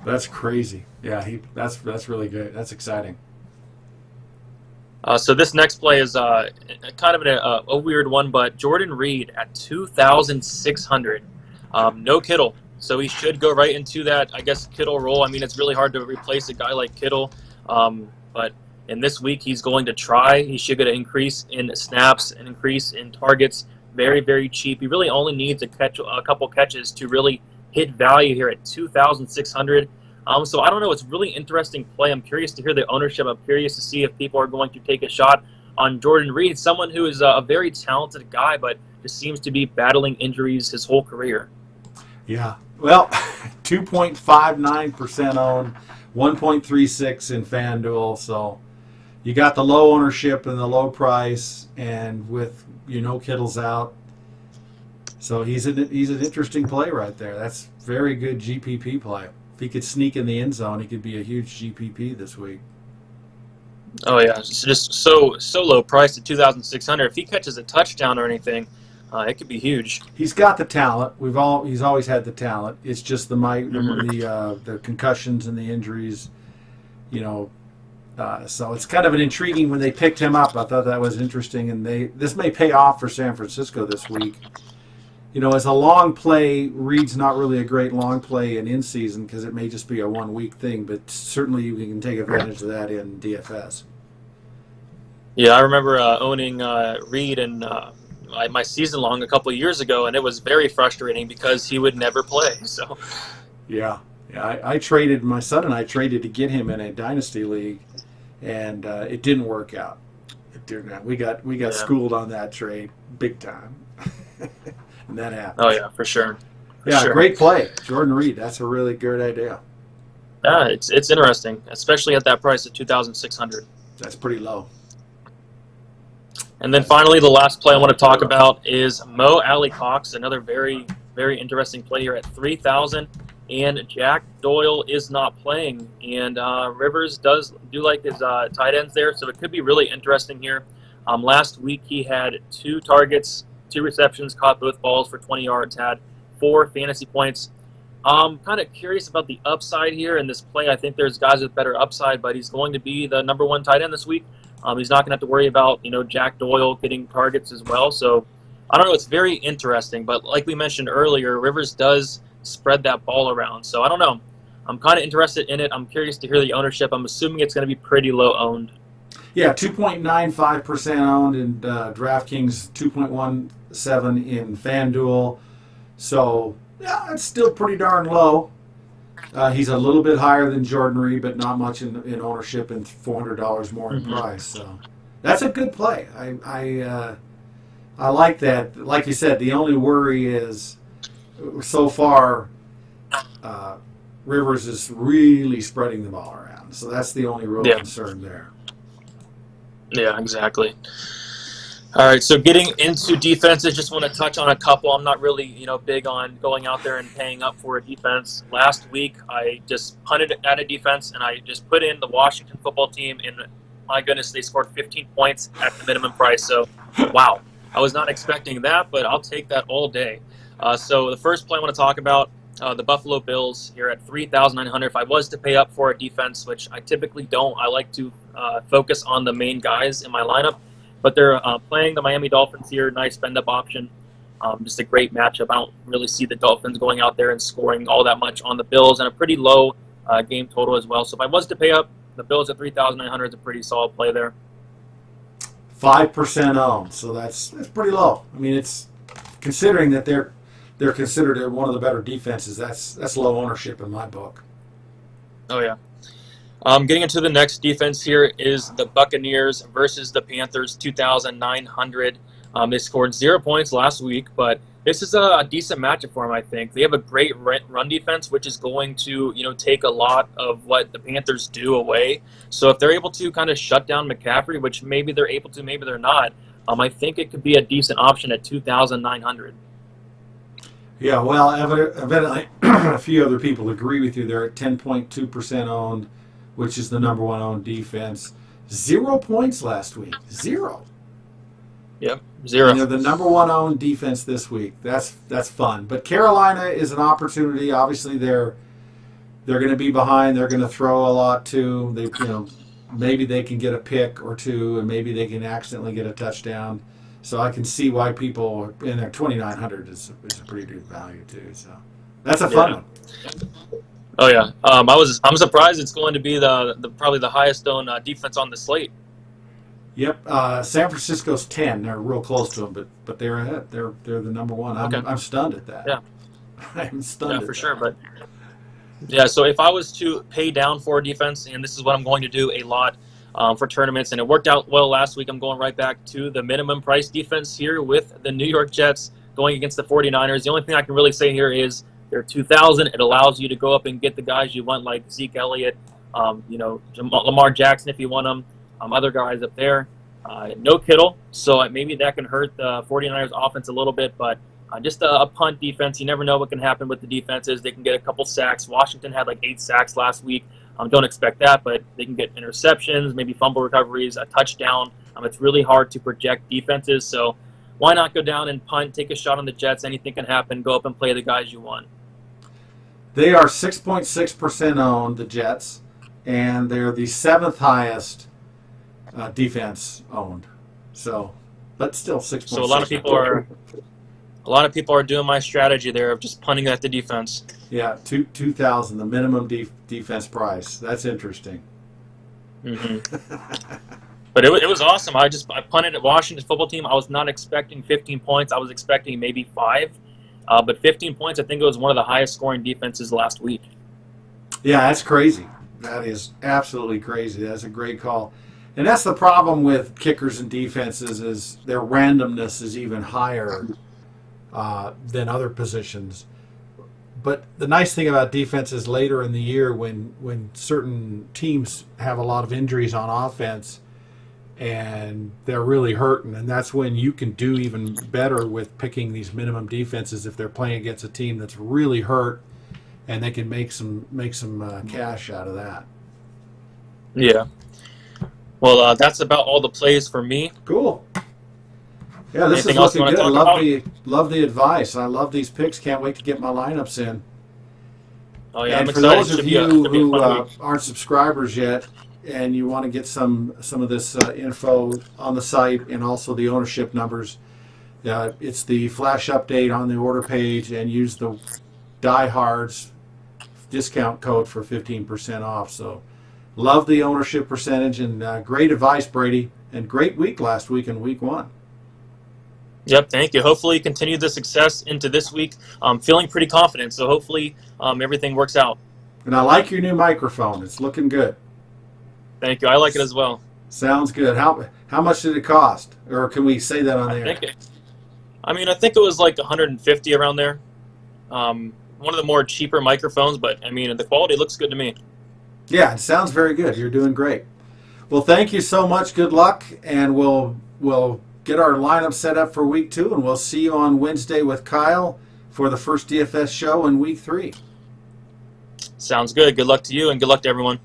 Speaker 1: That's crazy. Yeah, that's really good. That's exciting.
Speaker 3: So this next play is kind of a weird one, but Jordan Reed at 2,600. No Kittle, so he should go right into that, I guess, Kittle role. I mean, it's really hard to replace a guy like Kittle, but in this week he's going to try. He should get an increase in snaps, an increase in targets. Very, very cheap. He really only needs a couple catches to really hit value here at 2,600. So I don't know. It's a really interesting play. I'm curious to hear the ownership. I'm curious to see if people are going to take a shot on Jordan Reed, someone who is a very talented guy, but just seems to be battling injuries his whole career.
Speaker 1: Yeah. Well, 2.59% owned, 1.36 in FanDuel. So you got the low ownership and the low price, and with Kittle's out. So he's an interesting play right there. That's very good GPP play. If he could sneak in the end zone, he could be a huge GPP this week.
Speaker 3: Oh yeah, it's just so low priced at 2,600. If he catches a touchdown or anything, it could be huge.
Speaker 1: He's got the talent. He's always had the talent. It's just the concussions and the injuries. So it's kind of an intriguing when they picked him up. I thought that was interesting, and this may pay off for San Francisco this week. As a long play, Reed's not really a great long play in season because it may just be a 1 week thing, but certainly you can take advantage of that in DFS.
Speaker 3: Yeah, I remember owning Reed in my season long a couple of years ago, and it was very frustrating because he would never play. So,
Speaker 1: yeah, I traded, my son and I traded to get him in a dynasty league, and it didn't work out. It didn't. We got schooled on that trade big time. And that happens.
Speaker 3: Oh yeah, for sure.
Speaker 1: Great play, Jordan Reed. That's a really good idea.
Speaker 3: Yeah, it's interesting, especially at that price of 2,600.
Speaker 1: That's pretty low.
Speaker 3: And then finally, the last play I want to talk about is Ally Cox, another very, very interesting play here at 3,000. And Jack Doyle is not playing, and Rivers do like his tight ends there, so it could be really interesting here. Last week he had 2 targets, 2 receptions, caught both balls for 20 yards, had 4 fantasy points. Kind of curious about the upside here in this play. I think there's guys with better upside, but he's going to be the number 1 tight end this week. He's not going to have to worry about Jack Doyle getting targets as well. So I don't know. It's very interesting, but like we mentioned earlier, Rivers does spread that ball around. So I don't know. I'm kind of interested in it. I'm curious to hear the ownership. I'm assuming it's going to be pretty low owned.
Speaker 1: Yeah, 2.95% owned in DraftKings, 2.17 in FanDuel. So, yeah, it's still pretty darn low. He's a little bit higher than Jordan Reed, but not much in ownership and $400 more in price. So that's a good play. I like that. Like you said, the only worry is so far Rivers is really spreading the ball around. So that's the only real concern there.
Speaker 3: Yeah, exactly. All right, so getting into defenses, just want to touch on a couple. I'm not really, big on going out there and paying up for a defense. Last week, I just punted at a defense, and I just put in the Washington football team, and my goodness, they scored 15 points at the minimum price. So, wow. I was not expecting that, but I'll take that all day. So the first play I want to talk about, the Buffalo Bills here at 3,900. If I was to pay up for a defense, which I typically don't, I like to focus on the main guys in my lineup. But they're playing the Miami Dolphins here. Nice spend-up option. Just a great matchup. I don't really see the Dolphins going out there and scoring all that much on the Bills, and a pretty low game total as well. So if I was to pay up, the Bills at 3,900 is a pretty solid play there.
Speaker 1: 5% owned, so that's pretty low. I mean, it's considering that they're considered one of the better defenses. That's low ownership in my book.
Speaker 3: Oh yeah. Getting into the next defense here is the Buccaneers versus the Panthers, 2,900. They scored 0 points last week, but this is a decent matchup for them, I think. They have a great run defense, which is going to, take a lot of what the Panthers do away. So if they're able to kind of shut down McCaffrey, which maybe they're able to, maybe they're not, I think it could be a decent option at 2,900.
Speaker 1: Yeah, well, evidently a few other people agree with you. They're at 10.2% owned, which is the number 1 owned defense. 0 points last week. 0.
Speaker 3: Yep, 0.
Speaker 1: They're the number 1 owned defense this week. That's fun. But Carolina is an opportunity. Obviously, they're going to be behind. They're going to throw a lot too. maybe they can get a pick or two, and maybe they can accidentally get a touchdown. So I can see why people in their 2,900 is a pretty good value too. So that's a fun one.
Speaker 3: Oh yeah, I'm surprised it's going to be the probably the highest owned defense on the slate.
Speaker 1: Yep, San Francisco's 10. They're real close to them, but they're ahead. They're the number one. I'm stunned at that.
Speaker 3: Yeah,
Speaker 1: I'm stunned.
Speaker 3: Yeah, for sure. But yeah, so if I was to pay down for a defense, and this is what I'm going to do a lot for tournaments, and it worked out well last week, I'm going right back to the minimum price defense here with the New York Jets going against the 49ers. The only thing I can really say here is they're 2,000. It allows you to go up and get the guys you want, like Zeke Elliott, Lamar Jackson if you want them, other guys up there. No Kittle, so maybe that can hurt the 49ers offense a little bit, but just a punt defense. You never know what can happen with the defenses. They can get a couple sacks. Washington had like 8 sacks last week. Don't expect that, but they can get interceptions, maybe fumble recoveries, a touchdown. It's really hard to project defenses, so why not go down and punt, take a shot on the Jets? Anything can happen. Go up and play the guys you want.
Speaker 1: They are 6.6% owned, the Jets, and they're the 7th highest defense owned. So, but still 6.6%.
Speaker 3: So a lot of people are doing my strategy there of just punting at the defense.
Speaker 1: Yeah, 2,000, the minimum defense price. That's interesting.
Speaker 3: Mm-hmm. But it was awesome. I punted at Washington football team. I was not expecting 15 points. I was expecting maybe 5. But 15 points, I think it was one of the highest scoring defenses last week.
Speaker 1: Yeah, that's crazy. That is absolutely crazy. That's a great call. And that's the problem with kickers and defenses is their randomness is even higher than other positions. But the nice thing about defense is later in the year when certain teams have a lot of injuries on offense and they're really hurting, and that's when you can do even better with picking these minimum defenses if they're playing against a team that's really hurt and they can make some cash out of that.
Speaker 3: Yeah. Well, that's about all the plays for me.
Speaker 1: Cool. Yeah, this
Speaker 3: Anything
Speaker 1: is looking good.
Speaker 3: I
Speaker 1: love the advice. I love these picks. Can't wait to get my lineups in.
Speaker 3: Oh yeah,
Speaker 1: And
Speaker 3: I'm
Speaker 1: for
Speaker 3: excited.
Speaker 1: those of you who aren't subscribers yet, and you want to get some of this info on the site and also the ownership numbers, it's the flash update on the order page, and use the Diehards discount code for 15% off. So, love the ownership percentage, and great advice, Brady, and great week last week in week 1.
Speaker 3: Yep, thank you. Hopefully continue the success into this week. I'm feeling pretty confident, so hopefully everything works out.
Speaker 1: And I like your new microphone. It's looking good.
Speaker 3: Thank you. I like it as well.
Speaker 1: Sounds good. How much did it cost? Or can we say that on there?
Speaker 3: I think it was like 150 around there. One of the more cheaper microphones, but the quality looks good to me.
Speaker 1: Yeah, it sounds very good. You're doing great. Well, thank you so much. Good luck, and we'll get our lineup set up for week 2, and we'll see you on Wednesday with Kyle for the first DFS show in week 3.
Speaker 3: Sounds good. Good luck to you, and good luck to everyone.